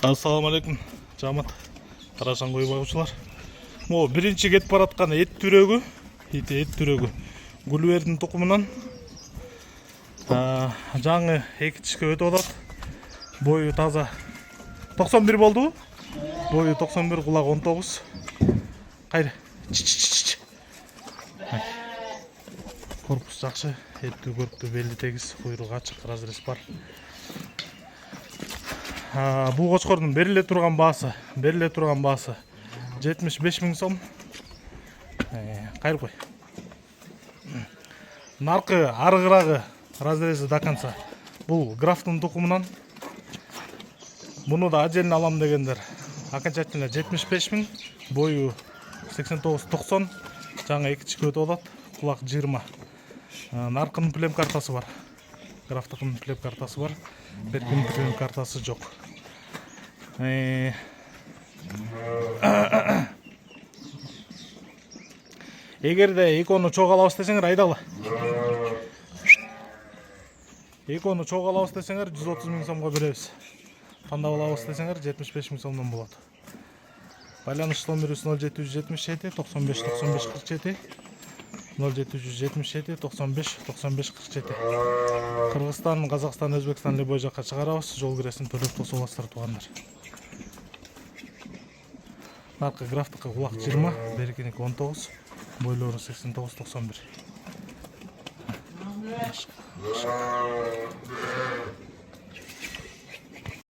Ассаламу алейкум, жамат карашан кой багучулар. Могу биринчи кетип бараткан эт түрөгү, эт түрөгү Гүлбердин тукумунан жаңы эки тишке өтүп атат. Бою таза 91 болду. Бою 91, кулак 19. Кайра. Корпус жакшы, эттүү көрктүү, белди тегиз, куйругу ачык, разрез бар. Бул кочкордун бериле турган баасы 75 000 сом. Кайрып кой. Наркы арыгырагы разрези до конца. Бул графтын тукумунан. Муну да отдельно алам дегендер окончательно 75 000, бою 89-90, жаңа эки тишке өтүп атат, кулак 20. Наркынын плем картасы бар, графтыкынын плем картасы бар, беркинин плем картасы жок. Эгерде экоону чогуу алабыз десеңер, айдалы. Экоону чогуу алабыз десеңер 130 000 сомго беребиз. Тандап алабыз десеңер 75 000 сомдон болот. Байланыш номерибиз 0777 95 95 47, 0777 95 95 47. Кыргызстан, Казакстан, Өзбекстан любой жакка чыгарабыз. Жол киресин төлөп тосуп аласыздар, туугандар. Наркы графтыкы кулак 20, беркиники 19, бойлору 89-91.